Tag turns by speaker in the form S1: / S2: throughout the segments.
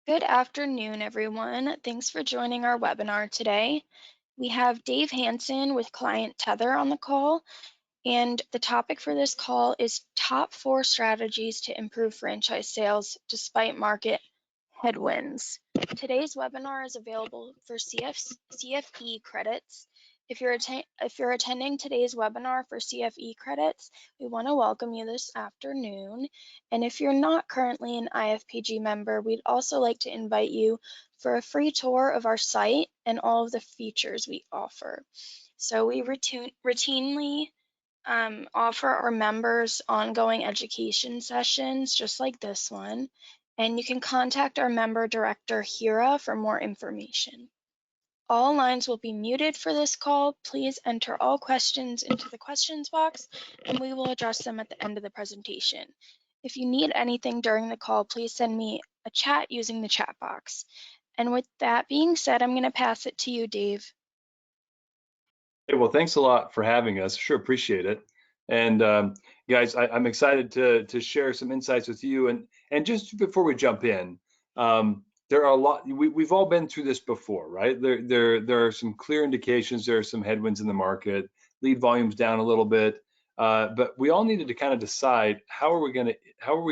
S1: Good afternoon, everyone. Thanks for joining our webinar today. We have Dave Hansen with Client Tether on the call, and the topic for this call is top 4 strategies to improve franchise sales despite market headwinds. Today's webinar is available for CFE credits. If you're attending today's webinar for CFE credits, we want to welcome you this afternoon. And if you're not currently an IFPG member, we'd also like to invite you for a free tour of our site and all of the features we offer. So we routinely offer our members ongoing education sessions just like this one, and you can contact our member director, Hira, for more information. All lines will be muted for this call. Please enter all questions into the questions box, and we will address them at the end of the presentation. If you need anything during the call, please send me a chat using the chat box. And with that being said, I'm going to pass it to you, Dave.
S2: Hey, well, thanks a lot for having us. Sure, appreciate it. And guys, I'm excited to share some insights with you. And just before we jump in, there are a lot. We've all been through this before, right? There are some clear indications. There are some headwinds in the market. Lead volume's down a little bit, but we all needed to kind of decide how are we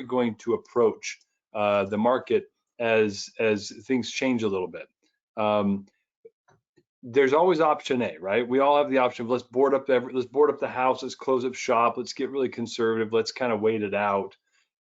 S2: going to approach the market as things change a little bit. There's always option A, right? We all have the option of let's board up the house, let's close up shop, let's get really conservative, let's kind of wait it out.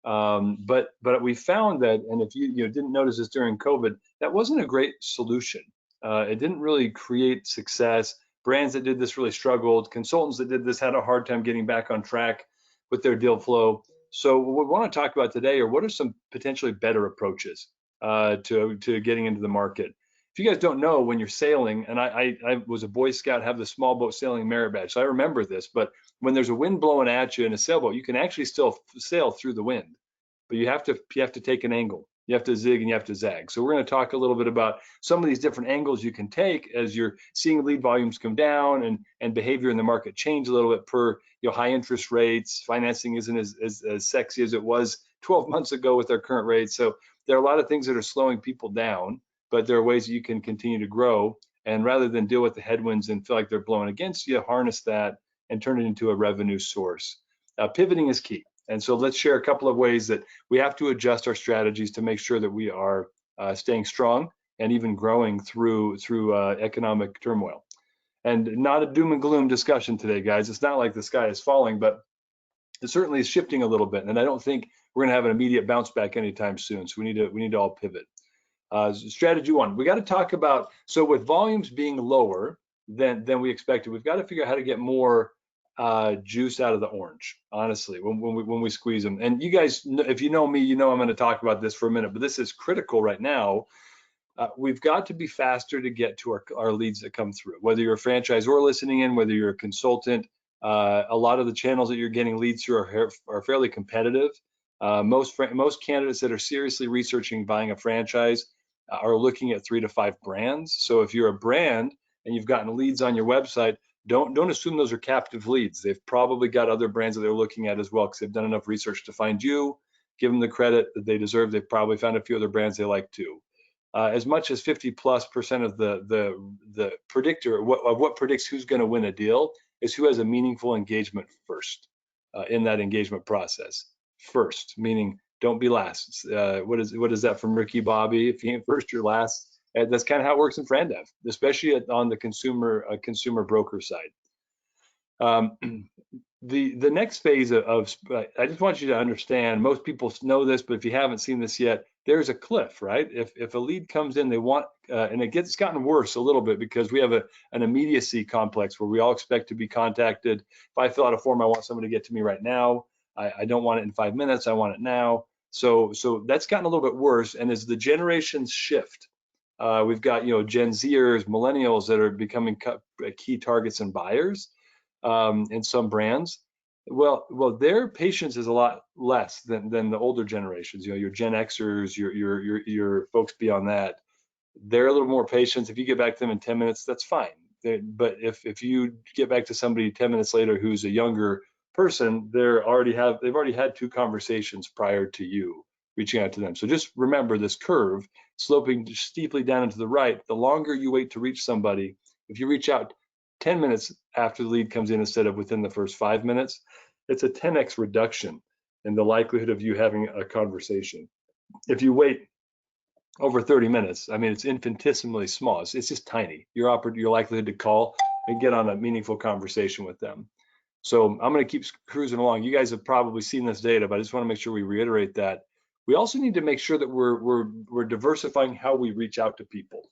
S2: But we found that, and if you didn't notice this during COVID, that wasn't a great solution. It didn't really create success. Brands that did this really struggled. Consultants that did this had a hard time getting back on track with their deal flow. So what we want to talk about today are what are some potentially better approaches to getting into the market. If you guys don't know, when you're sailing, and I was a Boy Scout, have the small boat sailing merit badge, so I remember this, but when there's a wind blowing at you in a sailboat, you can actually still sail through the wind, but you have to take an angle. You have to zig and you have to zag. So we're going to talk a little bit about some of these different angles you can take as you're seeing lead volumes come down and behavior in the market change a little bit per high interest rates. Financing isn't as sexy as it was 12 months ago with our current rates. So there are a lot of things that are slowing people down, but there are ways that you can continue to grow. And rather than deal with the headwinds and feel like they're blowing against you, harness that and turn it into a revenue source. Pivoting is key. And so let's share a couple of ways that we have to adjust our strategies to make sure that we are staying strong and even growing through economic turmoil. And not a doom and gloom discussion today, guys. It's not like the sky is falling, but it certainly is shifting a little bit. And I don't think we're going to have an immediate bounce back anytime soon. So we need to all pivot. Strategy one, we got to talk about, so with volumes being lower than we expected, we've got to figure out how to get more juice out of the orange, honestly, when we squeeze them. And you guys, if you know me, you know I'm going to talk about this for a minute, but this is critical right now. We've got to be faster to get to our leads that come through, whether you're a franchisor listening in, whether you're a consultant. A lot of the channels that you're getting leads through are fairly competitive. Most candidates that are seriously researching buying a franchise are looking at 3 to 5 brands. So if you're a brand and you've gotten leads on your website, don't assume those are captive leads. They've probably got other brands that they're looking at as well because they've done enough research to find you. Give them the credit that they deserve. They've probably found a few other brands they like too. As much as 50+% of the predictor of what predicts who's going to win a deal is who has a meaningful engagement first in that engagement process. First, meaning don't be last. What is that from Ricky Bobby? If you ain't first, you're last. And that's kind of how it works in FranDev, especially on the consumer broker side. The next phase of I just want you to understand, most people know this, but if you haven't seen this yet, there's a cliff, right? If a lead comes in, they want, and it's gotten worse a little bit because we have an immediacy complex where we all expect to be contacted. If I fill out a form, I want someone to get to me right now. I don't want it in 5 minutes, I want it now. So that's gotten a little bit worse. And as the generations shift, we've got Gen Zers, millennials that are becoming key targets and buyers in some brands. Well, their patience is a lot less than the older generations. Your Gen Xers, your folks beyond that, they're a little more patient. If you get back to them in 10 minutes, that's fine. But if you get back to somebody 10 minutes later who's a younger person, they've already had 2 conversations prior to you reaching out to them. So just remember this curve sloping steeply down into the right, the longer you wait to reach somebody, if you reach out 10 minutes after the lead comes in instead of within the first 5 minutes, it's a 10x reduction in the likelihood of you having a conversation. If you wait over 30 minutes, I mean, it's infinitesimally small. It's just tiny. Your likelihood to call and get on a meaningful conversation with them. So I'm going to keep cruising along. You guys have probably seen this data, but I just want to make sure we reiterate that. We also need to make sure that we're diversifying how we reach out to people.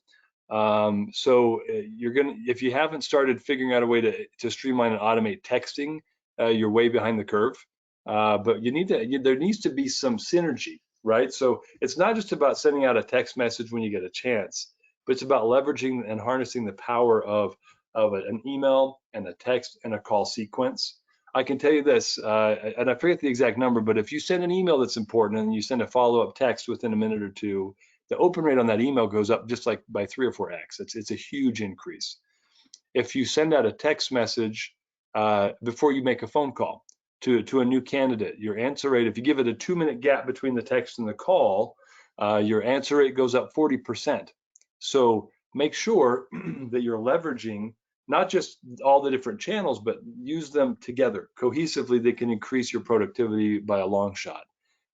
S2: If you haven't started figuring out a way to streamline and automate texting, you're way behind the curve. But there needs to be some synergy, right? So it's not just about sending out a text message when you get a chance, but it's about leveraging and harnessing the power of an email and a text and a call sequence. I can tell you this, and I forget the exact number, but if you send an email that's important and you send a follow-up text within a minute or two, the open rate on that email goes up just like by 3 or 4x. It's a huge increase. If you send out a text message before you make a phone call to a new candidate, your answer rate, if you give it a 2-minute gap between the text and the call, your answer rate goes up 40%. So make sure that you're leveraging not just all the different channels, but use them together cohesively. They can increase your productivity by a long shot.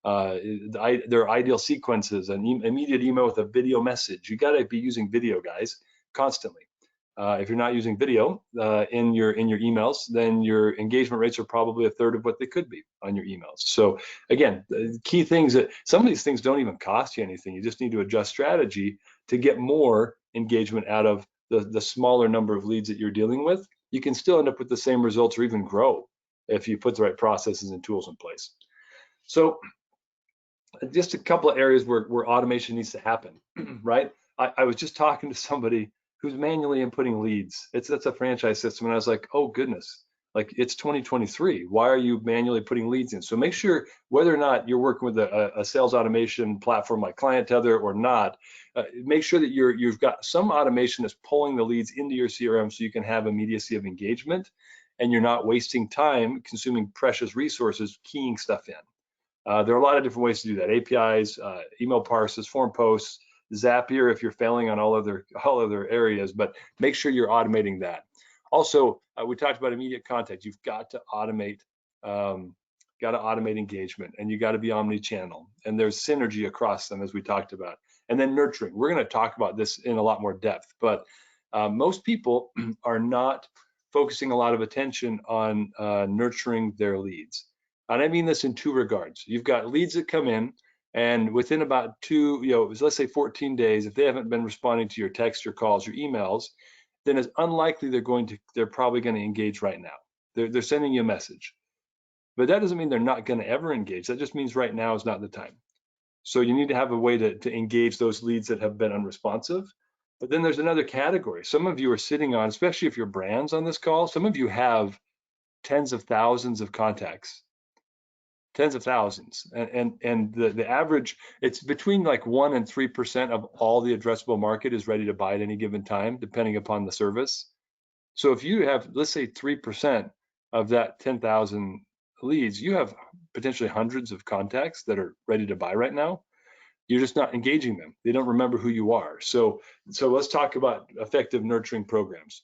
S2: There are ideal sequences, an immediate email with a video message. You got to be using video, guys, constantly. If you're not using video in your emails, then your engagement rates are probably a third of what they could be on your emails. So again, the key things that some of these things don't even cost you anything. You just need to adjust strategy to get more engagement out of the smaller number of leads that you're dealing with. You can still end up with the same results or even grow if you put the right processes and tools in place. So just a couple of areas where automation needs to happen, right? I was just talking to somebody who's manually inputting leads. That's a franchise system, and I was like, oh goodness, like it's 2023. Why are you manually putting leads in? So make sure whether or not you're working with a sales automation platform like Client Tether or not, make sure that you've got some automation that's pulling the leads into your CRM so you can have immediacy of engagement, and you're not wasting time consuming precious resources keying stuff in. There are a lot of different ways to do that. APIs, email parses, form posts, Zapier if you're failing on all other areas, but make sure you're automating that. Also, we talked about immediate contact. You've got to automate engagement, and you got to be omni-channel. And there's synergy across them, as we talked about. And then nurturing. We're going to talk about this in a lot more depth, but most people are not focusing a lot of attention on nurturing their leads. And I mean this in two regards. You've got leads that come in, and within about let's say 14 days, if they haven't been responding to your text, your calls, your emails, then it's unlikely they're probably going to engage right now. They're sending you a message. But that doesn't mean they're not going to ever engage. That just means right now is not the time. So you need to have a way to engage those leads that have been unresponsive. But then there's another category. Some of you are sitting on, especially if you're brands on this call, some of you have tens of thousands of contacts. Tens of thousands, and the average, it's between like 1% and 3% of all the addressable market is ready to buy at any given time, depending upon the service. So if you have, let's say 3% of that 10,000 leads, you have potentially hundreds of contacts that are ready to buy right now. You're just not engaging them. They don't remember who you are. So let's talk about effective nurturing programs.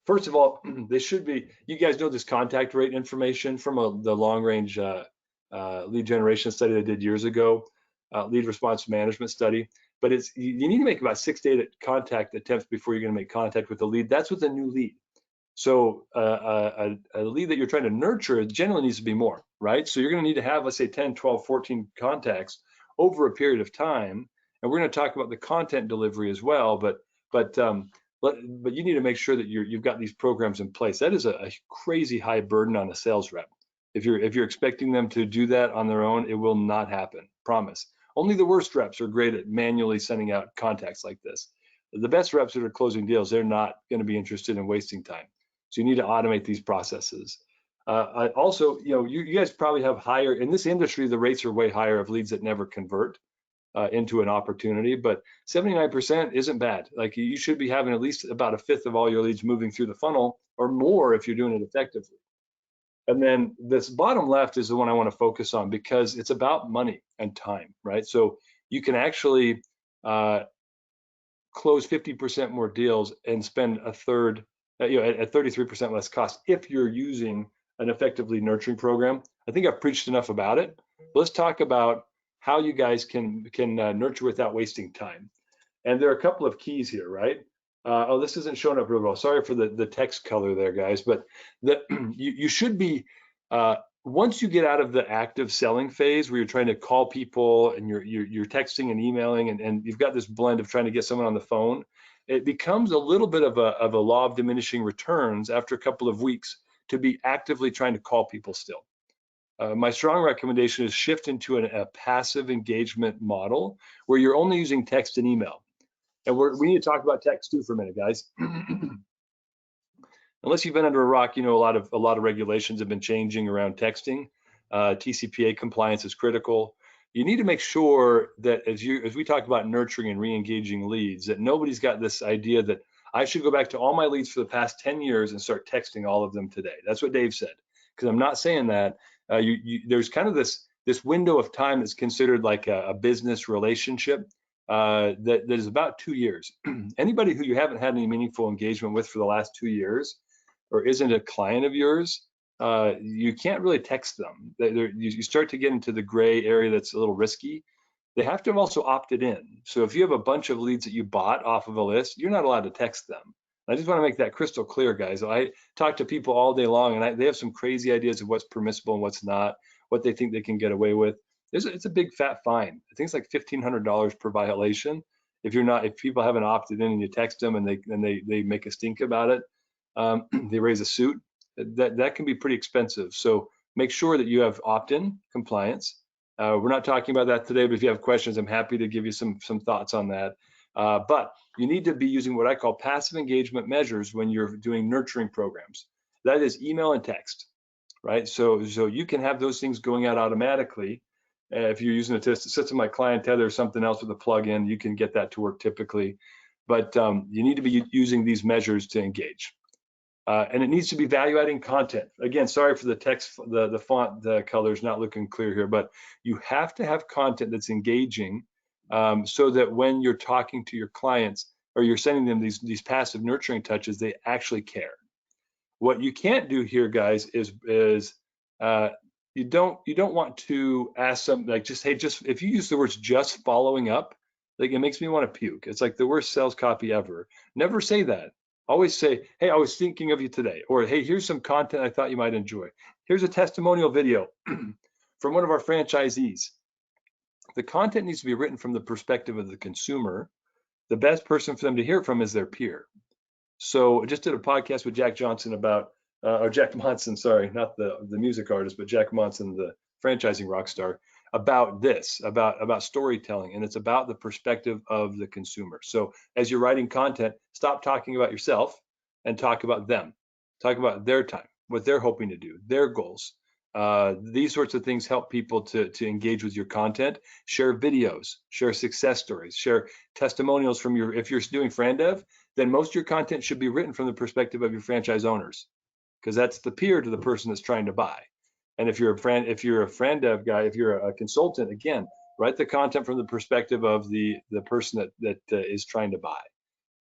S2: First of all, they should be, you guys know this contact rate information from the long range lead generation study I did years ago, lead response management study. But you need to make about 6 to 8 contact attempts before you're going to make contact with the lead. That's with a new lead. So a lead that you're trying to nurture generally needs to be more, right? So you're going to need to have, let's say 10, 12, 14 contacts over a period of time. And we're going to talk about the content delivery as well, but you need to make sure that you've got these programs in place. That is a crazy high burden on a sales rep. If you're expecting them to do that on their own, it will not happen. Promise. Only the worst reps are great at manually sending out contacts like this. The best reps that are closing deals, they're not going to be interested in wasting time. So you need to automate these processes. Also, you guys probably have higher, in this industry, the rates are way higher of leads that never convert into an opportunity, but 79% isn't bad. Like you should be having at least about a fifth of all your leads moving through the funnel or more if you're doing it effectively. And then this bottom left is the one I want to focus on because it's about money and time, right? So you can actually close 50% more deals and spend a third, at 33% less cost if you're using an effectively nurturing program. I think I've preached enough about it. Let's talk about how you guys can nurture without wasting time. And there are a couple of keys here, right? Oh, this isn't showing up real well. Sorry for the text color there, guys. But you should be, once you get out of the active selling phase where you're trying to call people and you're texting and emailing and you've got this blend of trying to get someone on the phone, it becomes a little bit of a law of diminishing returns after a couple of weeks to be actively trying to call people still. My strong recommendation is shift into a passive engagement model where you're only using text and email. And we need to talk about text too for a minute, guys. Unless you've been under a rock, you know a lot of regulations have been changing around texting. TCPA compliance is critical. You need to make sure that as we talk about nurturing and re-engaging leads, that nobody's got this idea that I should go back to all my leads for the past 10 years and start texting all of them today. That's what Dave said. Because I'm not saying that. There's kind of this window of time that's considered like a business relationship. That is about 2 years. Anybody who you haven't had any meaningful engagement with for the last 2 years or isn't a client of yours, you can't really text them. You start to get into the gray area that's a little risky. They have to have also opted in. So if you have a bunch of leads that you bought off of a list, you're not allowed to text them. I just want to make that crystal clear, guys. I talk to people all day long, and they have some crazy ideas of what's permissible and what's not, what they think they can get away with. It's a big fat fine. I think it's like $1,500 per violation. If people haven't opted in and you text them and they make a stink about it, they raise a suit. That can be pretty expensive. So make sure that you have opt-in compliance. We're not talking about that today, but if you have questions, I'm happy to give you some thoughts on that. But you need to be using what I call passive engagement measures when you're doing nurturing programs. That is email and text, right? So you can have those things going out automatically. If you're using a system like Client Tether or something else with a plugin, you can get that to work typically. But you need to be using these measures to engage. And it needs to be value-adding content. Again, sorry for the text, the font, the color's not looking clear here, but you have to have content that's engaging so that when you're talking to your clients or you're sending them these passive nurturing touches, they actually care. What you can't do here, guys, is you don't want to ask something like just if you use the words just following up, like it makes me want to puke. It's like the worst sales copy ever. Never say that. Always say, hey, I was thinking of you today, or hey, here's some content I thought you might enjoy. Here's a testimonial video from one of our franchisees. The content needs to be written from the perspective of the consumer. The best person for them to hear from is their peer. So I just did a podcast with Jack Johnson about, or Jack Monson, sorry, not the music artist, but Jack Monson, the franchising rock star, about this, about storytelling, and it's about the perspective of the consumer. So as you're writing content, stop talking about yourself and talk about them. Talk about their time, what they're hoping to do, their goals. These sorts of things help people to engage with your content. Share videos, share success stories, share testimonials from if you're doing Fran Dev, then most of your content should be written from the perspective of your franchise owners, because that's the peer to the person that's trying to buy. And if you're a Fran Dev guy, if you're a consultant, again, write the content from the perspective of the person that is trying to buy,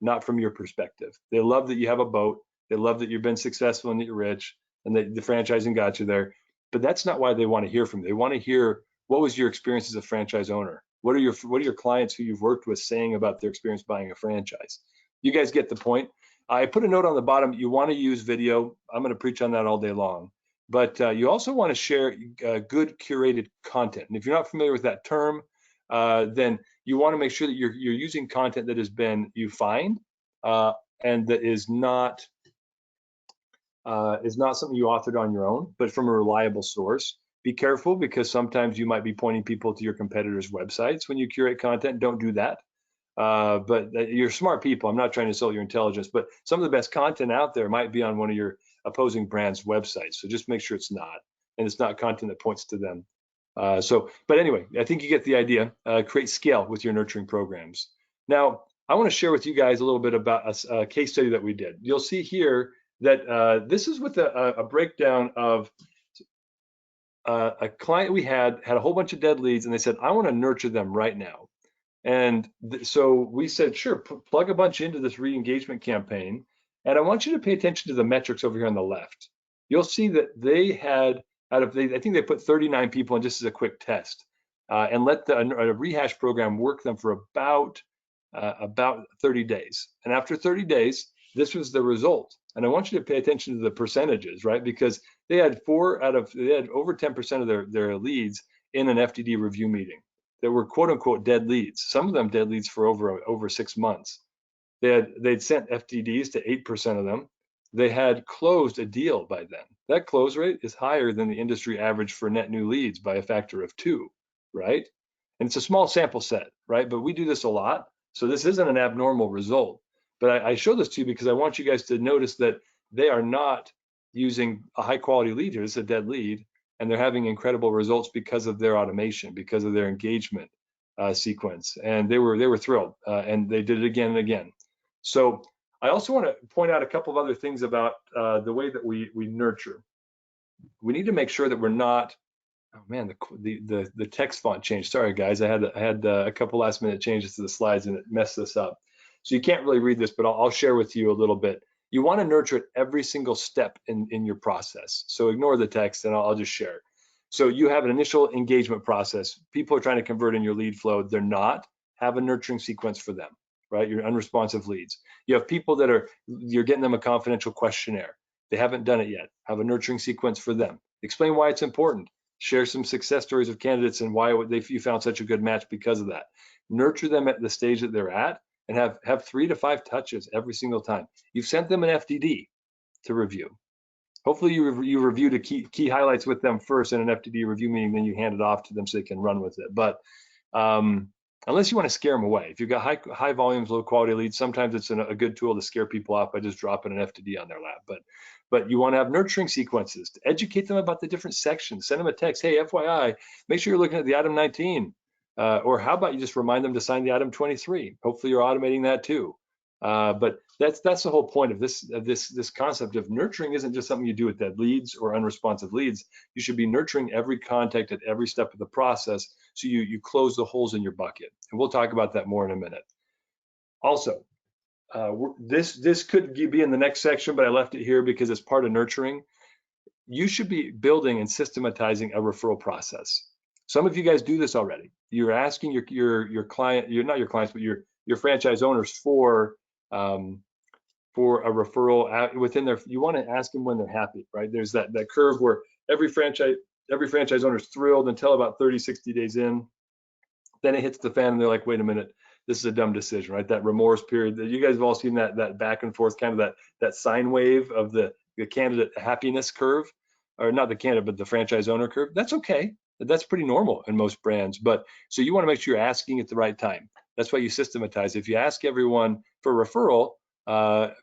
S2: not from your perspective. They love that you have a boat. They love that you've been successful and that you're rich and that the franchising got you there. But that's not why they want to hear from you. They want to hear, what was your experience as a franchise owner? What are your clients who you've worked with saying about their experience buying a franchise? You guys get the point. I put a note on the bottom. You want to use video. I'm going to preach on that all day long. But you also want to share good curated content. And if you're not familiar with that term, then you want to make sure that you're using content that has been you find and that is not something you authored on your own, but from a reliable source. Be careful, because sometimes you might be pointing people to your competitors' websites when you curate content. Don't do that. But you're smart people. I'm not trying to insult your intelligence, but some of the best content out there might be on one of your opposing brands' websites. So just make sure it's not, and it's not content that points to them. But anyway, I think you get the idea. Create scale with your nurturing programs. Now, I want to share with you guys a little bit about a case study that we did. You'll see here that this is with a breakdown of a client we had a whole bunch of dead leads, and they said, I want to nurture them right now. And so we said, sure, plug a bunch into this re-engagement campaign. And I want you to pay attention to the metrics over here on the left. You'll see that they had, I think they put 39 people in just as a quick test, and let a rehash program work them for about 30 days. And after 30 days, this was the result. And I want you to pay attention to the percentages, right? Because they had over 10% of their leads in an FDD review meeting that were quote unquote dead leads. Some of them dead leads for over 6 months. They'd sent FDDs to 8% of them. They had closed a deal by then. That close rate is higher than the industry average for net new leads by a factor of 2, right? And it's a small sample set, right? But we do this a lot. So this isn't an abnormal result. But I show this to you because I want you guys to notice that they are not using a high quality lead here. It's a dead lead, and they're having incredible results because of their automation, because of their engagement sequence. And they were thrilled, and they did it again and again. So I also want to point out a couple of other things about the way that we nurture. We need to make sure that we're not. Oh man, the text font changed. Sorry guys, I had a couple last minute changes to the slides and it messed this up. So you can't really read this, but I'll share with you a little bit. You want to nurture at every single step in your process. So ignore the text and I'll just share. So you have an initial engagement process. People are trying to convert in your lead flow. They're not. Have a nurturing sequence for them, right? Your unresponsive leads. You have people you're getting them a confidential questionnaire. They haven't done it yet. Have a nurturing sequence for them. Explain why it's important. Share some success stories of candidates and why you found such a good match because of that. Nurture them at the stage that they're at and have 3 to 5 touches every single time. You've sent them an FDD to review. Hopefully you review the key highlights with them first in an FDD review meeting, then you hand it off to them so they can run with it. But unless you want to scare them away, if you've got high volumes, low quality leads, sometimes it's a good tool to scare people off by just dropping an FDD on their lap. But you want to have nurturing sequences to educate them about the different sections. Send them a text, hey, FYI, make sure you're looking at the item 19. Or how about you just remind them to sign the item 23? Hopefully you're automating that too. But that's the whole point of this concept of nurturing. Isn't just something you do with dead leads or unresponsive leads. You should be nurturing every contact at every step of the process so you close the holes in your bucket. And we'll talk about that more in a minute. Also, this could be in the next section, but I left it here because it's part of nurturing. You should be building and systematizing a referral process. Some of you guys do this already. You're asking your client, you're not your clients, but your franchise owners for a referral within their. You want to ask them when they're happy, right? There's that curve where every franchise owner is thrilled until about 30, 60 days in. Then it hits the fan and they're like, wait a minute, this is a dumb decision, right? That remorse period. You guys have all seen that back and forth, kind of that sine wave of the candidate happiness curve, or not the candidate, but the franchise owner curve. That's okay. That's pretty normal in most brands. But so you want to make sure you're asking at the right time. That's why you systematize. If you ask everyone for a referral,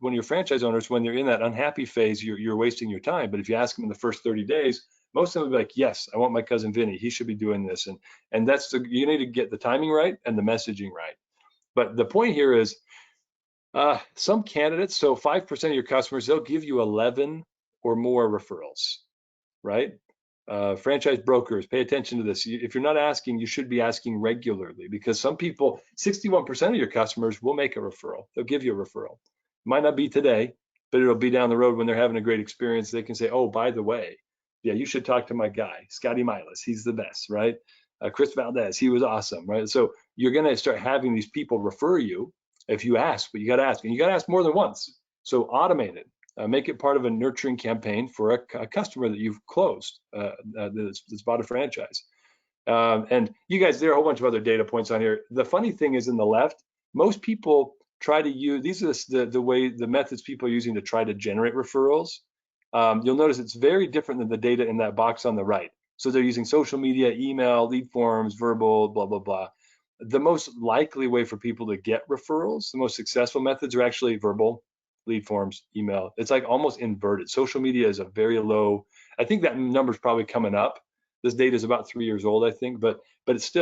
S2: when your franchise owners, when they're in that unhappy phase, you're wasting your time. But if you ask them in the first 30 days, most of them will be like, yes, I want my cousin Vinny. He should be doing this. And that's you need to get the timing right and the messaging right. But the point here is some candidates, so 5% of your customers, they'll give you 11 or more referrals, right? Franchise brokers, pay attention to this. If you're not asking, you should be asking regularly, because some people, 61% of your customers will make a referral. They'll give you a referral. Might not be today, but it'll be down the road when they're having a great experience. They can say, oh, by the way, yeah, you should talk to my guy, Scotty Milas. He's the best, right? Chris Valdez, he was awesome, right? So you're going to start having these people refer you if you ask, but you got to ask, and you got to ask more than once. So automate it. Make it part of a nurturing campaign for a customer that you've closed that's bought a franchise. And you guys, there are a whole bunch of other data points on here. The funny thing is, in the left, most people try to use, these are the methods people are using to try to generate referrals. You'll notice it's very different than the data in that box on the right. So they're using social media, email, lead forms, verbal, blah, blah, blah. The most likely way for people to get referrals, the most successful methods are actually verbal, lead forms, email. It's like almost inverted. Social media is a very low. I think that number's probably coming up. This data is about 3 years old, I think, but it's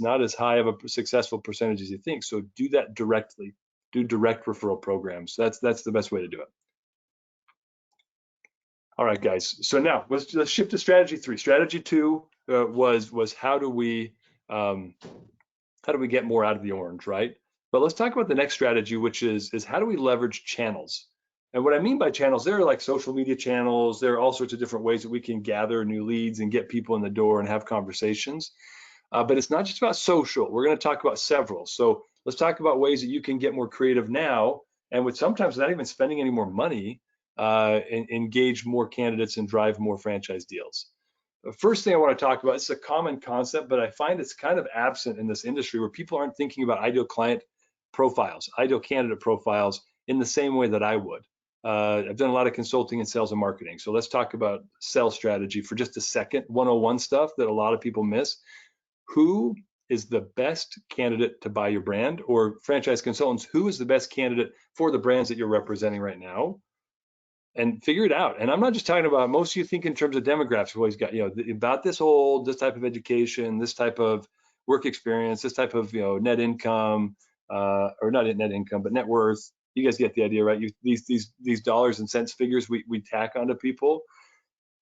S2: not as high of a successful percentage as you think. So do that directly. Do direct referral programs. That's the best way to do it. All right, guys. So now let's shift to strategy 3. Strategy 2 was how do we how do we get more out of the orange, right? But let's talk about the next strategy, which is how do we leverage channels? And what I mean by channels, there are like social media channels. There are all sorts of different ways that we can gather new leads and get people in the door and have conversations. But it's not just about social. We're going to talk about several. So let's talk about ways that you can get more creative now, and with sometimes not even spending any more money, engage more candidates and drive more franchise deals. The first thing I want to talk about, it's a common concept, but I find it's kind of absent in this industry where people aren't thinking about ideal client profiles, ideal candidate profiles in the same way that I would. I've done a lot of consulting in sales and marketing. So let's talk about sales strategy for just a second, 101 stuff that a lot of people miss. Who is the best candidate to buy your brand? Or franchise consultants, who is the best candidate for the brands that you're representing right now? And figure it out. And I'm not just talking about, most of you think in terms of demographics. We've always got, about this old, this type of education, this type of work experience, this type of, net income, or not net income, but net worth. You guys get the idea, right? These dollars and cents figures we tack onto people.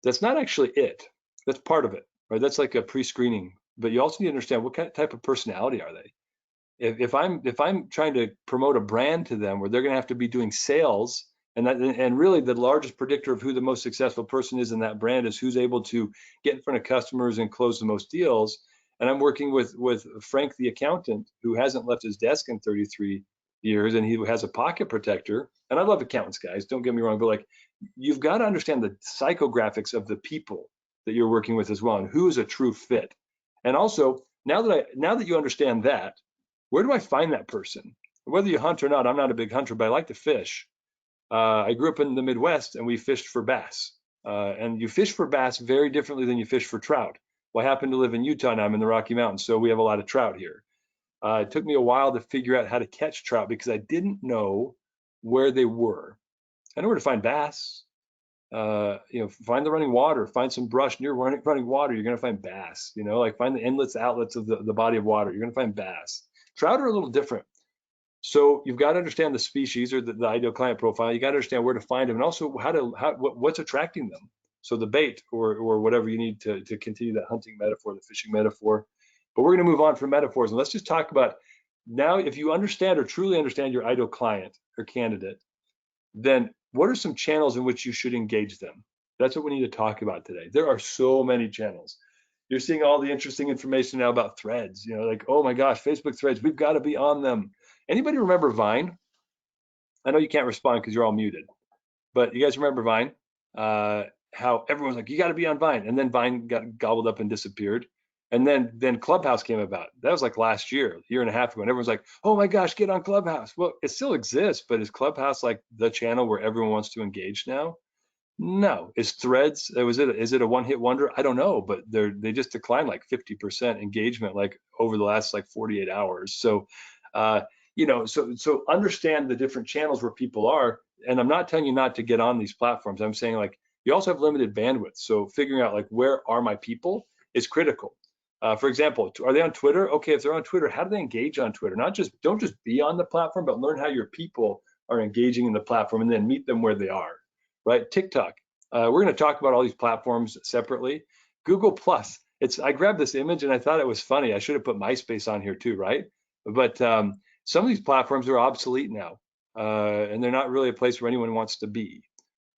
S2: That's not actually it. That's part of it, right? That's like a pre-screening. But you also need to understand what kind of type of personality are they. If I'm trying to promote a brand to them where they're going to have to be doing sales, and really the largest predictor of who the most successful person is in that brand is who's able to get in front of customers and close the most deals. And I'm working with Frank the accountant, who hasn't left his desk in 33 years, and he has a pocket protector. And I love accountants, guys, don't get me wrong, but like, you've got to understand the psychographics of the people that you're working with as well, and who is a true fit. And also, now that you understand that, where do I find that person? Whether you hunt or not, I'm not a big hunter, but I like to fish. I grew up in the Midwest, and we fished for bass. And you fish for bass very differently than you fish for trout. Well, I happen to live in Utah now. I'm in the Rocky Mountains, so we have a lot of trout here. It took me a while to figure out how to catch trout because I didn't know where they were. I know where to find bass. Find the running water, find some brush near running water, you're going to find bass. Like find the inlets, outlets of the body of water, you're going to find bass. Trout are a little different. So you've got to understand the species or the ideal client profile. You got to understand where to find them, and also what's attracting them. So the bait or whatever you need to continue that hunting metaphor, the fishing metaphor. But we're going to move on from metaphors, and let's just talk about now. If you understand or truly understand your ideal client or candidate, then what are some channels in which you should engage them? That's what we need to talk about today. There are so many channels. You're seeing all the interesting information now about threads, like, oh my gosh, Facebook threads, we've got to be on them. Anybody remember Vine? I know you can't respond because you're all muted, but you guys remember Vine? How everyone's like, you got to be on Vine. And then Vine got gobbled up and disappeared. And then Clubhouse came about. That was like last year and a half ago. And everyone's like, oh my gosh, get on Clubhouse. Well, it still exists, but is Clubhouse like the channel where everyone wants to engage now? No. Is Threads, is it a one-hit wonder? I don't know, but they just declined like 50% engagement like over the last like 48 hours. So so understand the different channels where people are. And I'm not telling you not to get on these platforms. I'm saying like you also have limited bandwidth. So figuring out like where are my people is critical. For example, are they on Twitter? Okay, if they're on Twitter, how do they engage on Twitter? Don't just be on the platform, but learn how your people are engaging in the platform and then meet them where they are, right? TikTok. We're going to talk about all these platforms separately. Google Plus. I grabbed this image and I thought it was funny. I should have put MySpace on here too, right? But some of these platforms are obsolete now, and they're not really a place where anyone wants to be.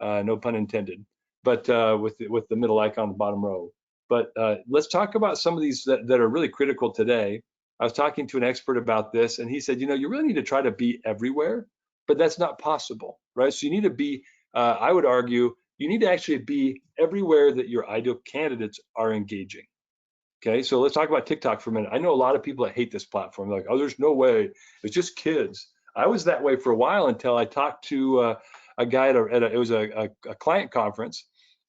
S2: No pun intended. But with the middle icon on the bottom row. But let's talk about some of these that are really critical today. I was talking to an expert about this, and he said, you really need to try to be everywhere, but that's not possible, right? So you need to be, I would argue, you need to actually be everywhere that your ideal candidates are engaging. Okay, so let's talk about TikTok for a minute. I know a lot of people that hate this platform. They're like, oh, there's no way. It's just kids. I was that way for a while until I talked to a guy it was a client conference.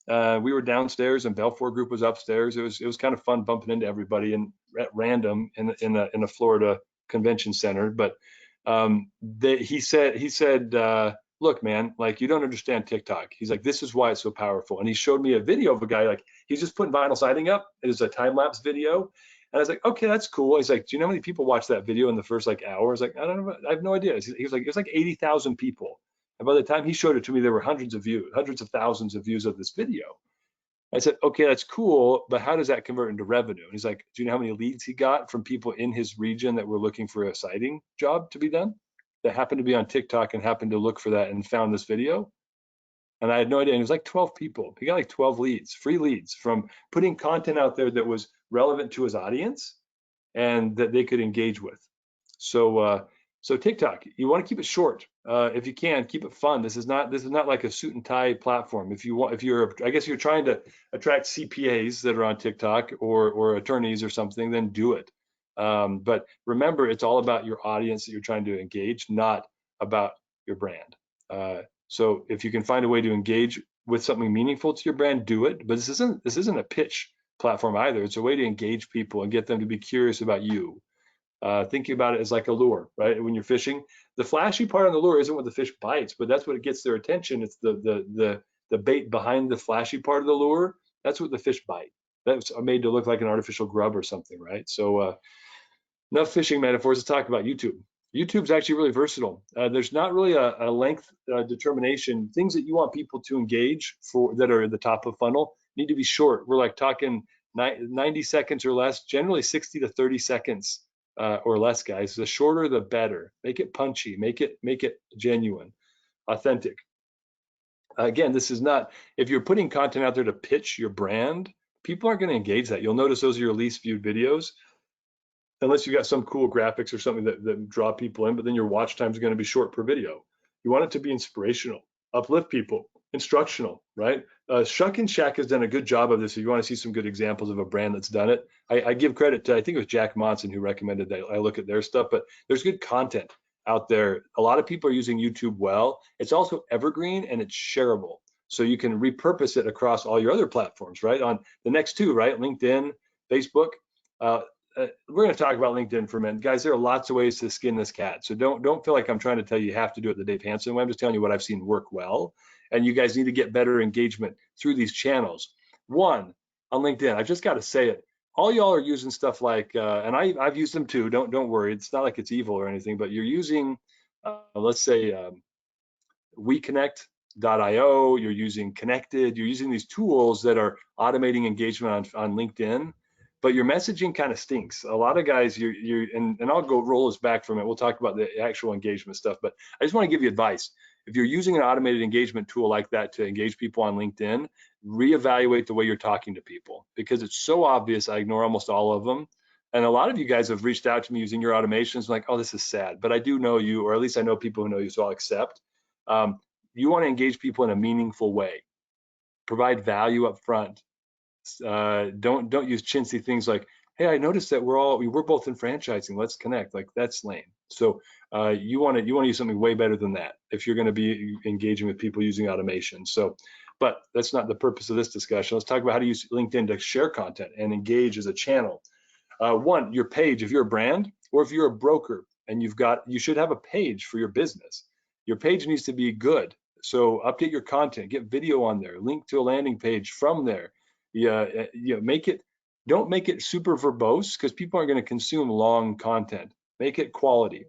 S2: We were downstairs and Belfour Group was upstairs. It was kind of fun bumping into everybody and at random in a Florida convention center. But he said, look, man, like you don't understand TikTok. He's like, this is why it's so powerful. And he showed me a video of a guy, like he's just putting vinyl siding up. It is a time lapse video. And I was like, okay, that's cool. He's like, do you know how many people watch that video in the first like hour? I was like, I don't know. I have no idea. He was like, it's like 80,000 people. And by the time he showed it to me, there were hundreds of thousands of views of this video. I said, okay, that's cool, but how does that convert into revenue? And he's like, do you know how many leads he got from people in his region that were looking for a siding job to be done, that happened to be on TikTok and happened to look for that and found this video? And I had no idea. And it was like 12 people. He got like 12 leads, free leads from putting content out there that was relevant to his audience and that they could engage with. So TikTok, you want to keep it short. If you can, keep it fun. This is not like a suit and tie platform. I guess you're trying to attract CPAs that are on TikTok or attorneys or something, then do it. But remember, it's all about your audience that you're trying to engage, not about your brand. So if you can find a way to engage with something meaningful to your brand, do it. But this isn't a pitch platform either. It's a way to engage people and get them to be curious about you. Thinking about it as like a lure, right? When you're fishing, the flashy part on the lure isn't what the fish bites, but that's what gets their attention. It's the bait behind the flashy part of the lure. That's what the fish bite. That's made to look like an artificial grub or something, right? So enough fishing metaphors. Let's talk about YouTube. YouTube's actually really versatile. There's not really a length determination. Things that you want people to engage for that are at the top of funnel need to be short. We're like talking 90 seconds or less, generally 60 to 30 seconds or less, guys. The shorter, the better. Make it punchy. Make it genuine, authentic. Again, this is not, if you're putting content out there to pitch your brand, people aren't going to engage that. You'll notice those are your least viewed videos, unless you got some cool graphics or something that draw people in, but then your watch time is going to be short per video. You want it to be inspirational, uplift people, instructional, right? Shuck and Shack has done a good job of this. If you want to see some good examples of a brand that's done it, I give credit to, I think it was Jack Monson who recommended that I look at their stuff, but there's good content out there. A lot of people are using YouTube well. It's also evergreen and it's shareable. So you can repurpose it across all your other platforms, right? On the next two, right? LinkedIn, Facebook. We're going to talk about LinkedIn for a minute, guys. There are lots of ways to skin this cat, so don't feel like I'm trying to tell you have to do it the Dave Hansen way. I'm just telling you what I've seen work well, and you guys need to get better engagement through these channels. One, on LinkedIn, I've just got to say it. All y'all are using stuff like, and I've used them too. Don't worry, it's not like it's evil or anything, but you're using, let's say, WeConnect.io. You're using Connected. You're using these tools that are automating engagement on LinkedIn. But your messaging kind of stinks. A lot of guys, and I'll go roll this back for a minute. We'll talk about the actual engagement stuff, but I just want to give you advice. If you're using an automated engagement tool like that to engage people on LinkedIn, reevaluate the way you're talking to people, because it's so obvious. I ignore almost all of them. And a lot of you guys have reached out to me using your automations, like, oh, this is sad, but I do know you, or at least I know people who know you, so I'll accept. You want to engage people in a meaningful way. Provide value up front. Don't use chintzy things like, hey, I noticed that we're both in franchising, let's connect. Like, that's lame. So you want to use something way better than that if you're going to be engaging with people using automation. So, but that's not the purpose of this discussion. Let's talk about how to use LinkedIn to share content and engage as a channel. One, your page, if you're a brand or if you're a broker and you should have a page for your business. Your page needs to be good. So update your content, get video on there, link to a landing page from there. Don't make it super verbose, because people aren't going to consume long content. Make it quality.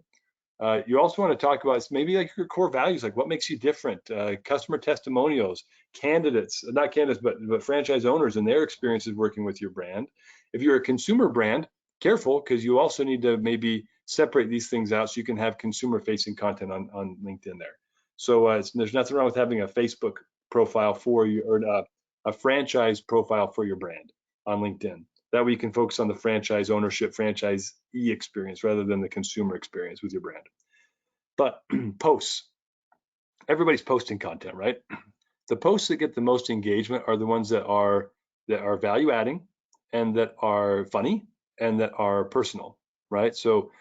S2: You also want to talk about maybe like your core values, like what makes you different, customer testimonials, not candidates, but franchise owners and their experiences working with your brand. If you're a consumer brand, careful, because you also need to maybe separate these things out so you can have consumer facing content on LinkedIn there. So there's nothing wrong with having a Facebook profile for you, or a franchise profile for your brand on LinkedIn. That way you can focus on the franchise ownership, franchisee experience rather than the consumer experience with your brand. But posts, everybody's posting content, right? The posts that get the most engagement are the ones that are value adding and that are funny and that are personal, right? So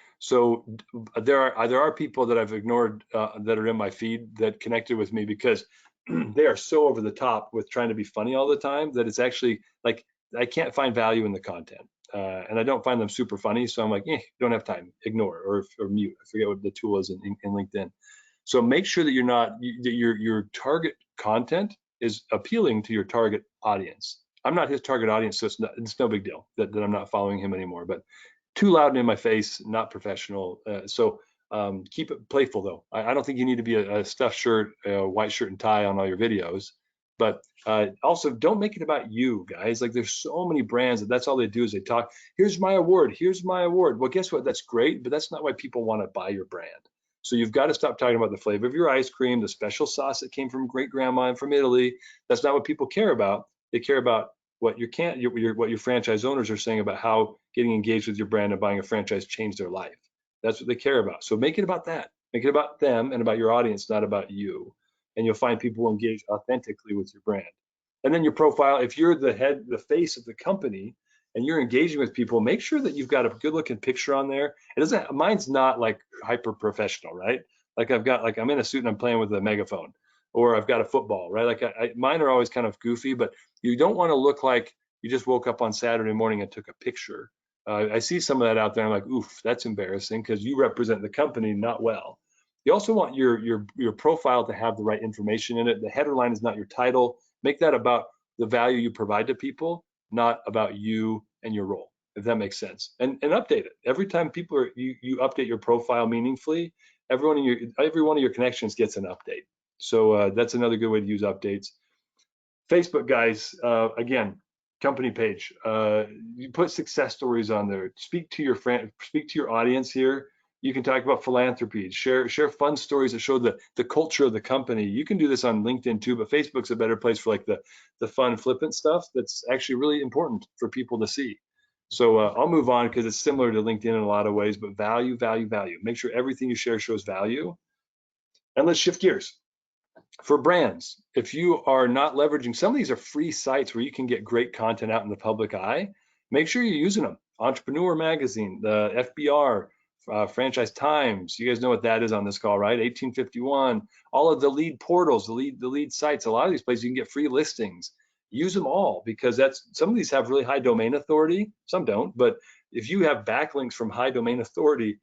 S2: there are people that I've ignored that are in my feed that connected with me because they are so over the top with trying to be funny all the time that it's actually like I can't find value in the content, and I don't find them super funny. So I'm like, don't have time, ignore or mute. I forget what the tool is in LinkedIn. So make sure that your target content is appealing to your target audience. I'm not his target audience, so it's no big deal that I'm not following him anymore. But too loud and in my face, not professional. Keep it playful though. I don't think you need to be a stuffed shirt, white shirt and tie on all your videos. But also, don't make it about you, guys. Like, there's so many brands that's all they do is they talk. Here's my award. Here's my award. Well, guess what? That's great, but that's not why people want to buy your brand. So you've got to stop talking about the flavor of your ice cream, the special sauce that came from great grandma and from Italy. That's not what people care about. They care about what what your franchise owners are saying about how getting engaged with your brand and buying a franchise changed their life. That's what they care about. So make it about that. Make it about them and about your audience, not about you. And you'll find people who engage authentically with your brand. And then your profile, if you're the face of the company and you're engaging with people, make sure that you've got a good looking picture on there. It doesn't, mine's not like hyper professional, right? Like I'm in a suit and I'm playing with a megaphone, or I've got a football, right? Like mine are always kind of goofy, but you don't want to look like you just woke up on Saturday morning and took a picture. I see some of that out there. I'm like, oof, that's embarrassing because you represent the company not well. You also want your profile to have the right information in it. The header line is not your title. Make that about the value you provide to people, not about you and your role, if that makes sense. And update it every time you update your profile meaningfully. Every one of your connections gets an update. So that's another good way to use updates. Facebook, guys, again, company page. You put success stories on there. Speak to your audience here. You can talk about philanthropy. Share fun stories that show the culture of the company. You can do this on LinkedIn too, but Facebook's a better place for like the fun, flippant stuff that's actually really important for people to see. So I'll move on because it's similar to LinkedIn in a lot of ways, but value, value, value. Make sure everything you share shows value. And let's shift gears. For brands, if you are not leveraging, some of these are free sites where you can get great content out in the public eye. Make sure you're using them. Entrepreneur Magazine, the FBR, Franchise Times. You guys know what that is on this call, right? 1851. All of the lead portals, the lead sites. A lot of these places you can get free listings. Use them all because some of these have really high domain authority. Some don't, but if you have backlinks from high domain authority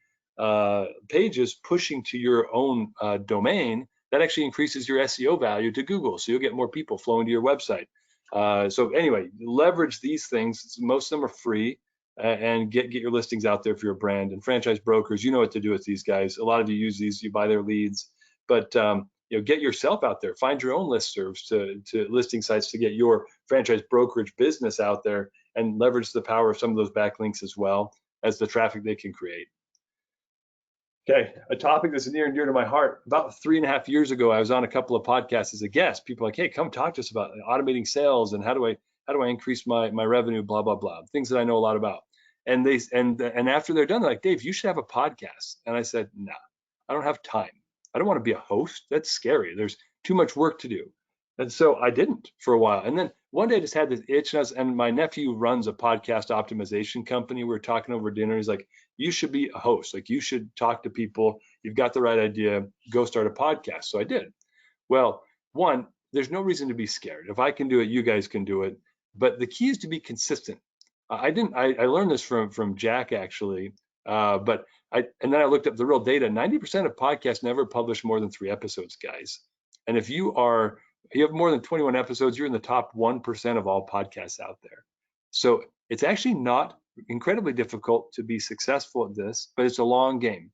S2: pages pushing to your own domain, that actually increases your SEO value to Google. So you'll get more people flowing to your website. So anyway, leverage these things. Most of them are free and get your listings out there for your brand. And franchise brokers, you know what to do with these guys. A lot of you use these, you buy their leads, but get yourself out there. Find your own listservs to listing sites to get your franchise brokerage business out there and leverage the power of some of those backlinks as well as the traffic they can create. Okay, a topic that's near and dear to my heart. About 3.5 years ago, I was on a couple of podcasts as a guest. People are like, hey, come talk to us about automating sales and how do I increase my revenue, blah, blah, blah, things that I know a lot about. And after they're done, they're like, Dave, you should have a podcast. And I said, nah, I don't have time. I don't want to be a host. That's scary. There's too much work to do. And so I didn't for a while. And then one day I just had this itch, and my nephew runs a podcast optimization company. We were talking over dinner. He's like, you should be a host. Like, you should talk to people. You've got the right idea. Go start a podcast. So I did. Well, one, there's no reason to be scared. If I can do it, you guys can do it. But the key is to be consistent. I learned this from Jack actually. And then I looked up the real data. 90% of podcasts never publish more than 3 episodes, guys. And if you have more than 21 episodes, you're in the top 1% of all podcasts out there. So it's actually not incredibly difficult to be successful at this, but it's a long game.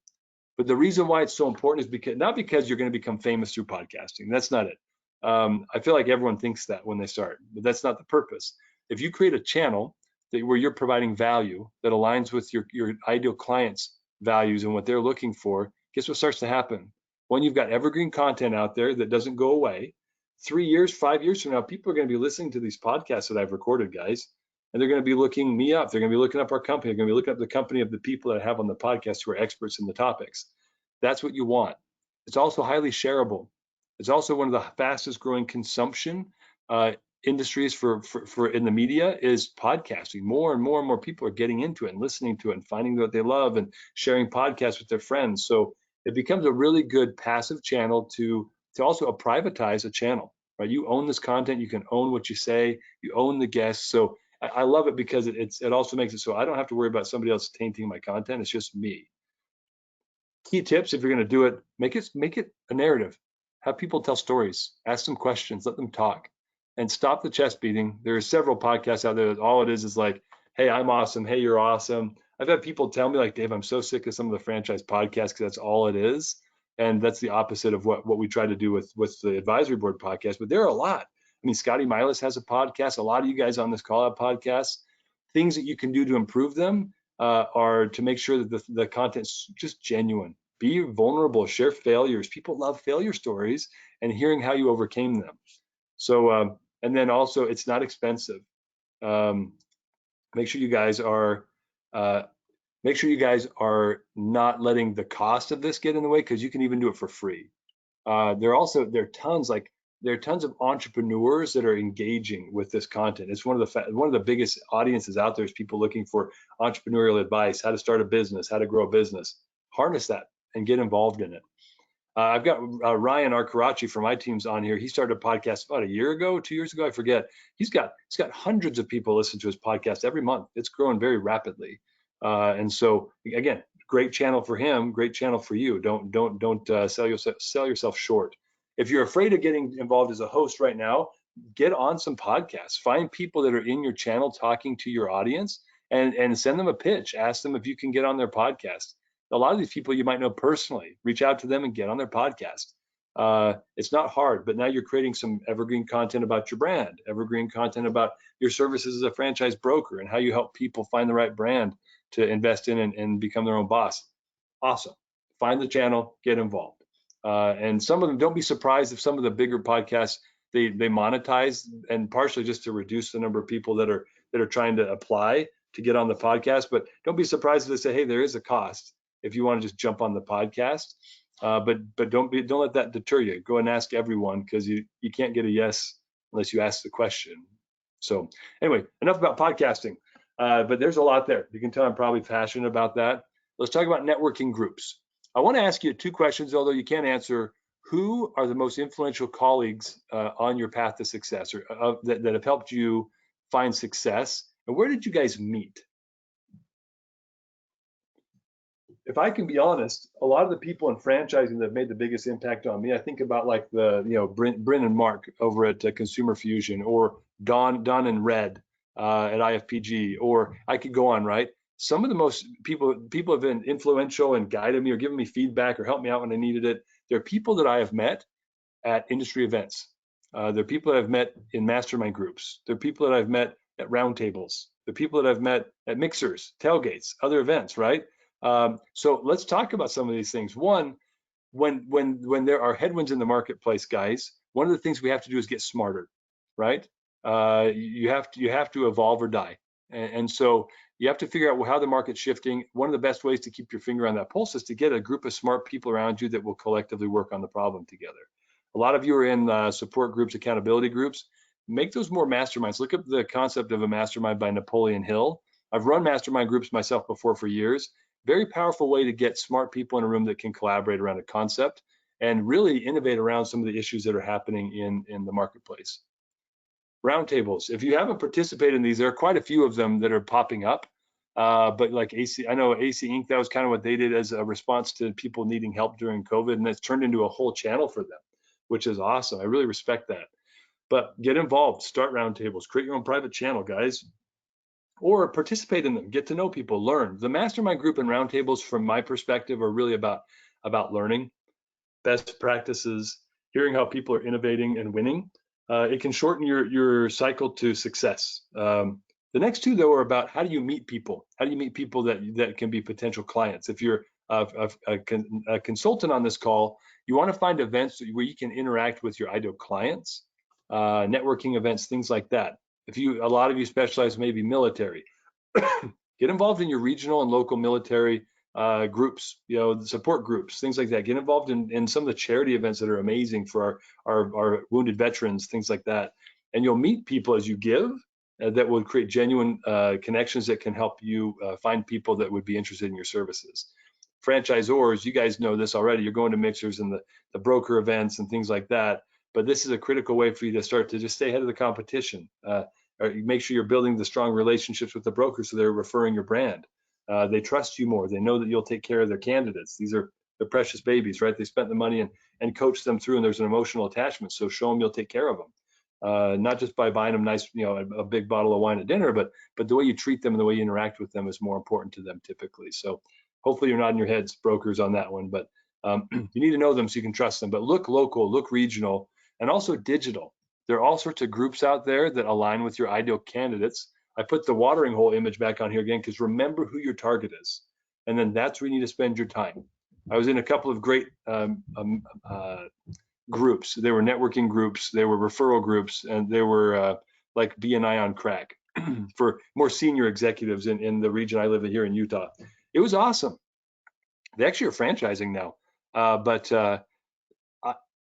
S2: But the reason why it's so important is not because you're going to become famous through podcasting. That's not it. I feel like everyone thinks that when they start, but that's not the purpose. If you create a channel where you're providing value that aligns with your ideal client's values and what they're looking for, guess what starts to happen? When you've got evergreen content out there that doesn't go away, 3 years, 5 years from now, people are going to be listening to these podcasts that I've recorded, guys, and they're going to be looking me up. They're going to be looking up our company. They're going to be looking up the company of the people that I have on the podcast who are experts in the topics. That's what you want. It's also highly shareable. It's also one of the fastest growing consumption industries for in the media is podcasting. More and more and more people are getting into it and listening to it and finding what they love and sharing podcasts with their friends. So it becomes a really good passive channel to also privatize a channel, right? You own this content. You can own what you say. You own the guests. So I love it because it also makes it so I don't have to worry about somebody else tainting my content. It's just me. Key tips if you're going to do it, make it a narrative. Have people tell stories, ask them questions, let them talk, and stop the chest beating. There are several podcasts out there that all it is like, hey, I'm awesome. Hey, you're awesome. I've had people tell me like, Dave, I'm so sick of some of the franchise podcasts because that's all it is. And that's the opposite of what we try to do with the advisory board podcast. But there are a lot. I mean, Scotty Milas has a podcast. A lot of you guys on this call have podcasts. Things that you can do to improve them are to make sure that the content's just genuine. Be vulnerable, share failures. People love failure stories and hearing how you overcame them. So, and then also, it's not expensive. Make sure you guys are not letting the cost of this get in the way, because you can even do it for free. There are tons of entrepreneurs that are engaging with this content. It's one of the biggest audiences out there is people looking for entrepreneurial advice, how to start a business, how to grow a business. Harness that and get involved in it. I've got Ryan Arcarachi from my team's on here. He started a podcast about a year ago, 2 years ago, I forget. He's got hundreds of people listen to his podcast every month. It's growing very rapidly, and so again, great channel for him, great channel for you. Don't sell yourself short. If you're afraid of getting involved as a host right now, get on some podcasts. Find people that are in your channel talking to your audience, and send them a pitch. Ask them if you can get on their podcast. A lot of these people you might know personally. Reach out to them and get on their podcast. It's not hard, but now you're creating some evergreen content about your brand, evergreen content about your services as a franchise broker, and how you help people find the right brand to invest in and become their own boss. Awesome. Find the channel, get involved. And some of them, don't be surprised if some of the bigger podcasts, they monetize, and partially just to reduce the number of people that are trying to apply to get on the podcast. But don't be surprised if they say, hey, there is a cost if you want to just jump on the podcast. But don't let that deter you. Go and ask everyone, because you can't get a yes unless you ask the question. So anyway, enough about podcasting. But there's a lot there. You can tell I'm probably passionate about that. Let's talk about networking groups. I want to ask you 2 questions, although you can't answer. Who are the most influential colleagues on your path to success, or that have helped you find success? And where did you guys meet? If I can be honest, a lot of the people in franchising that have made the biggest impact on me, I think about like Bryn and Mark over at Consumer Fusion, or Don and Red at IFPG, or I could go on, right? Some of the most people have been influential and guided me or given me feedback or helped me out when I needed it. They're people that I have met at industry events. They're people that I've met in mastermind groups. They're people that I've met at roundtables. They're people that I've met at mixers, tailgates, other events, right? So let's talk about some of these things. One, when there are headwinds in the marketplace, guys, one of the things we have to do is get smarter, right? You have to evolve or die, and so you have to figure out how the market's shifting. One of the best ways to keep your finger on that pulse is to get a group of smart people around you that will collectively work on the problem together. A lot of you are in support groups, accountability groups. Make those more masterminds. Look up the concept of a mastermind by Napoleon Hill. I've run mastermind groups myself before for years. Very powerful way to get smart people in a room that can collaborate around a concept and really innovate around some of the issues that are happening in the marketplace. Roundtables. If you haven't participated in these, there are quite a few of them that are popping up. But like I know AC Inc., that was kind of what they did as a response to people needing help during COVID, and it's turned into a whole channel for them, which is awesome. I really respect that. But get involved, start roundtables, create your own private channel, guys, or participate in them, get to know people, learn. The mastermind group and roundtables, from my perspective, are really about learning, best practices, hearing how people are innovating and winning. It can shorten your cycle to success. The next 2, though, are about how do you meet people? How do you meet people that can be potential clients? If you're a consultant on this call, you want to find events where you can interact with your ideal clients, networking events, things like that. A lot of you specialize maybe military, get involved in your regional and local military groups, support groups, things like that. Get involved in some of the charity events that are amazing for our wounded veterans, things like that. And you'll meet people as you give that will create genuine connections that can help you find people that would be interested in your services. Franchisors, you guys know this already. You're going to mixers and the broker events and things like that. But this is a critical way for you to start to just stay ahead of the competition. Or make sure you're building the strong relationships with the brokers so they're referring your brand. They trust you more. They know that you'll take care of their candidates. These are the precious babies, right? They spent the money and coach them through, and there's an emotional attachment. So show them you'll take care of them, not just by buying them nice, a big bottle of wine at dinner, but the way you treat them and the way you interact with them is more important to them typically. So hopefully you're nodding your heads, brokers, on that one. But you need to know them so you can trust them. But look local, look regional, and also digital. There are all sorts of groups out there that align with your ideal candidates. I put the watering hole image back on here again because remember who your target is. And then that's where you need to spend your time. I was in a couple of great groups. They were networking groups, they were referral groups, and they were like BNI on crack for more senior executives in the region I live in here in Utah. It was awesome. They actually are franchising now. But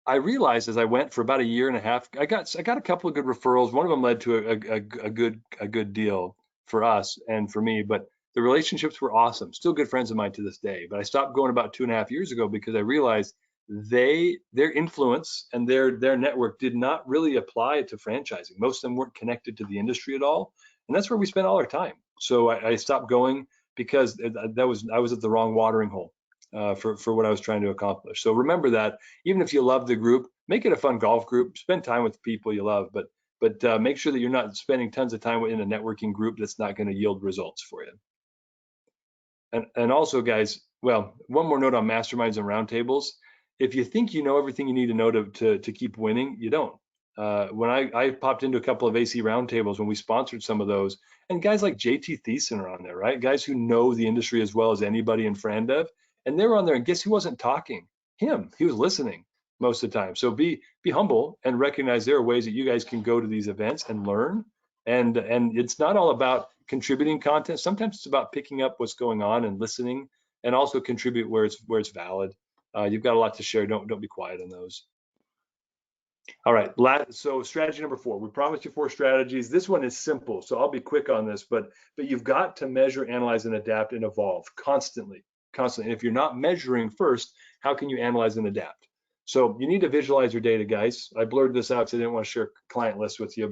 S2: I realized as I went for about a year and a half, I got a couple of good referrals. One of them led to a good deal for us and for me, but the relationships were awesome. Still good friends of mine to this day. But I stopped going about 2.5 years ago because I realized their influence and their network did not really apply to franchising. Most of them weren't connected to the industry at all, and that's where we spent all our time. So I stopped going because I was at the wrong watering hole for what I was trying to accomplish. So remember that even if you love the group, make it a fun golf group. Spend time with people you love, but make sure that you're not spending tons of time in a networking group that's not going to yield results for you. And also, guys, well, one more note on masterminds and roundtables. If you think you know everything you need to know to keep winning, you don't. When I popped into a couple of AC roundtables when we sponsored some of those, and guys like JT Thiessen are on there, right? Guys who know the industry as well as anybody in FranDev, and they were on there, and guess who wasn't talking? Him. He was listening most of the time. So be humble and recognize there are ways that you guys can go to these events and learn. And it's not all about contributing content. Sometimes it's about picking up what's going on and listening, and also contribute where it's valid. You've got a lot to share. Don't be quiet on those. All right, so strategy number 4. We promised you 4 strategies. This one is simple, so I'll be quick on this, but you've got to measure, analyze, and adapt and evolve constantly. And if you're not measuring first, how can you analyze and adapt? So you need to visualize your data, guys. I blurred this out because I didn't want to share client lists with you,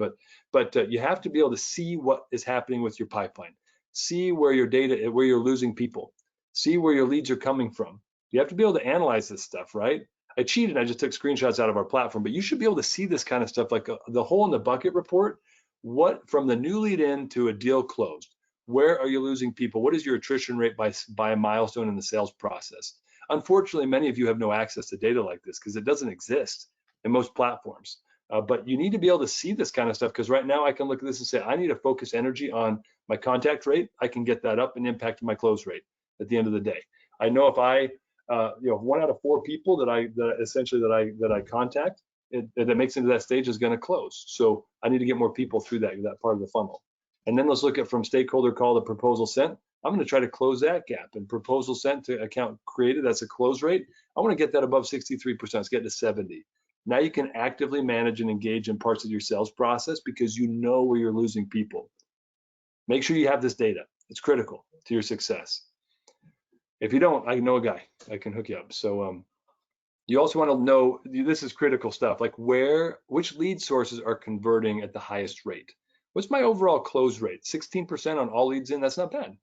S2: but you have to be able to see what is happening with your pipeline. See where your data, where you're losing people. See where your leads are coming from. You have to be able to analyze this stuff, right? I cheated. I just took screenshots out of our platform, but you should be able to see this kind of stuff, like the hole in the bucket report. What from the new lead in to a deal closed? Where are you losing people? What is your attrition rate by a milestone in the sales process? Unfortunately, many of you have no access to data like this because it doesn't exist in most platforms. But you need to be able to see this kind of stuff, because right now I can look at this and say, I need to focus energy on my contact rate. I can get that up and impact my close rate at the end of the day. I know if I 1 out of 4 people that I contact that makes into that stage is going to close. So I need to get more people through that part of the funnel. And then let's look at from stakeholder call to proposal sent. I'm going to try to close that gap. And proposal sent to account created, that's a close rate. I want to get that above 63%. Let's get to 70. Now you can actively manage and engage in parts of your sales process because you know where you're losing people. Make sure you have this data. It's critical to your success. If you don't, I know a guy I can hook you up. So you also want to know, this is critical stuff, like which lead sources are converting at the highest rate. What's my overall close rate? 16% on all leads in, that's not bad.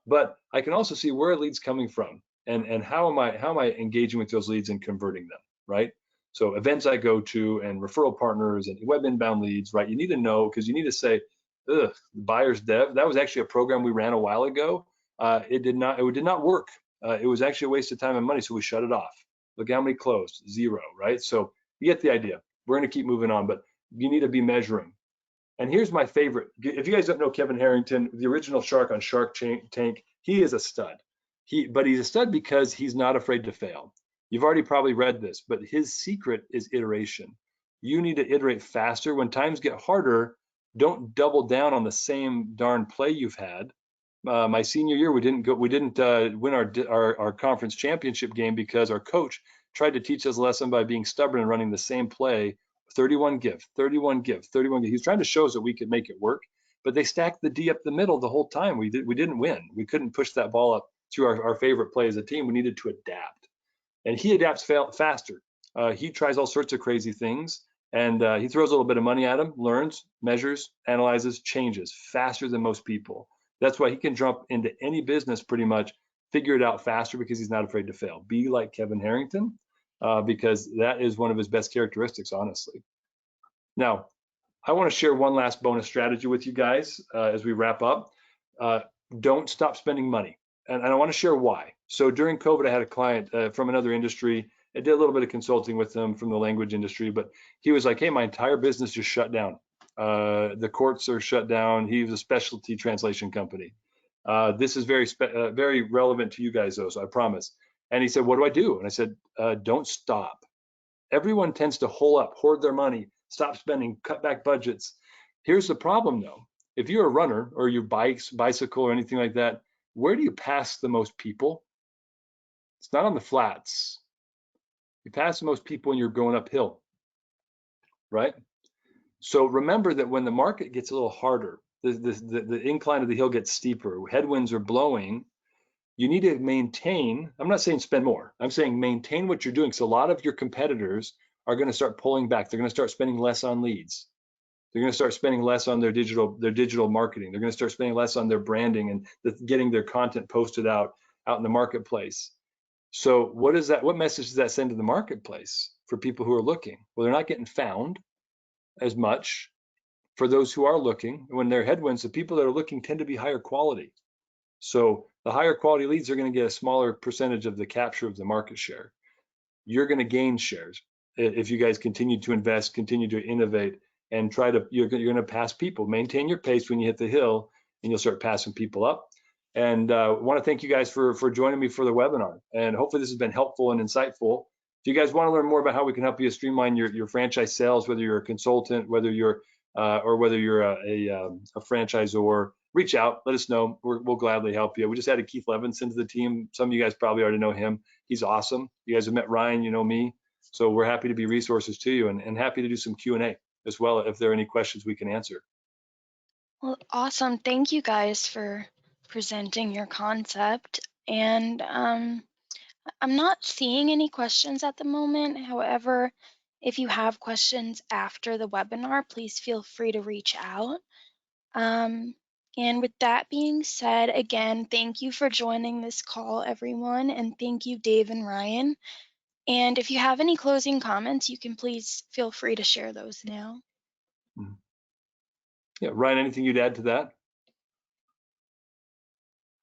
S2: But I can also see where are leads coming from, and how am I engaging with those leads and converting them, right? So events I go to and referral partners and web inbound leads, right? You need to know, because you need to say, ugh, buyer's dev, that was actually a program we ran a while ago. It did not work. It was actually a waste of time and money, so we shut it off. Look how many closed, 0, right? So you get the idea. We're going to keep moving on, but you need to be measuring. And here's my favorite. If you guys don't know Kevin Harrington, the original shark on Shark Tank, he is a stud. But he's a stud because he's not afraid to fail. You've already probably read this, but his secret is iteration. You need to iterate faster. When times get harder, don't double down on the same darn play you've had. My senior year, we didn't win our conference championship game because our coach tried to teach us a lesson by being stubborn and running the same play, 31 give, 31 give, 31 give. He's trying to show us that we could make it work, but they stacked the D up the middle the whole time. We didn't win. We couldn't push that ball up to our favorite play as a team. We needed to adapt, and he adapts faster. He tries all sorts of crazy things, and he throws a little bit of money at them, learns, measures, analyzes, changes faster than most people. That's why he can jump into any business pretty much, figure it out faster because he's not afraid to fail. Be like Kevin Harrington, because that is one of his best characteristics, honestly. Now, I want to share one last bonus strategy with you guys as we wrap up. Don't stop spending money. And I want to share why. So during COVID, I had a client from another industry. I did a little bit of consulting with him from the language industry, but he was like, hey, my entire business just shut down. The courts are shut down. He was a specialty translation company. This is very relevant to you guys, though, so I promise. And he said, what do I do? And I said, don't stop. Everyone tends to hole up, hoard their money, stop spending, cut back budgets. Here's the problem, though. If you're a runner or you bicycle or anything like that, where do you pass the most people? It's not on the flats. You pass the most people when you're going uphill, right? So remember that when the market gets a little harder, the incline of the hill gets steeper, headwinds are blowing, you need to maintain, I'm not saying spend more, I'm saying maintain what you're doing. So a lot of your competitors are going to start pulling back. They're going to start spending less on leads. They're going to start spending less on their digital marketing. They're going to start spending less on their branding and getting their content posted out in the marketplace. So what message does that send to the marketplace for people who are looking? Well, they're not getting found as much. For those who are looking, when they're headwinds, the people that are looking tend to be higher quality. So the higher quality leads are going to get a smaller percentage of the capture of the market share. You're going to gain shares if you guys continue to invest, continue to innovate, and you're going to pass people. Maintain your pace when you hit the hill, and you'll start passing people up. And I want to thank you guys for joining me for the webinar. And hopefully this has been helpful and insightful. If you guys want to learn more about how we can help you streamline your franchise sales, whether you're a consultant, whether you're a franchisor, reach out, let us know. We'll gladly help you. We just added Keith Levinson to the team. Some of you guys probably already know him. He's awesome. You guys have met Ryan, you know me. So we're happy to be resources to you and happy to do some Q&A as well if there are any questions we can answer.
S1: Well, awesome. Thank you guys for presenting your concept. And I'm not seeing any questions at the moment. However, if you have questions after the webinar, please feel free to reach out. And with that being said, again, thank you for joining this call, everyone. And thank you, Dave and Ryan. And if you have any closing comments, you can please feel free to share those now.
S2: Yeah, Ryan, anything you'd add to that?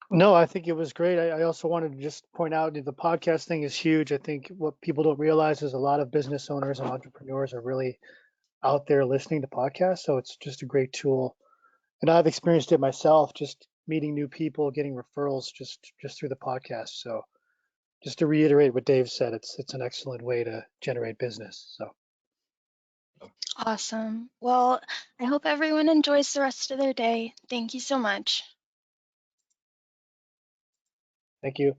S3: No, I think it was great. I also wanted to just point out that the podcast thing is huge. I think what people don't realize is a lot of business owners and entrepreneurs are really out there listening to podcasts. So it's just a great tool. And I've experienced it myself, just meeting new people, getting referrals just through the podcast. So just to reiterate what Dave said, it's an excellent way to generate business. So
S1: Awesome. Well, I hope everyone enjoys the rest of their day. Thank you so much.
S3: thank you.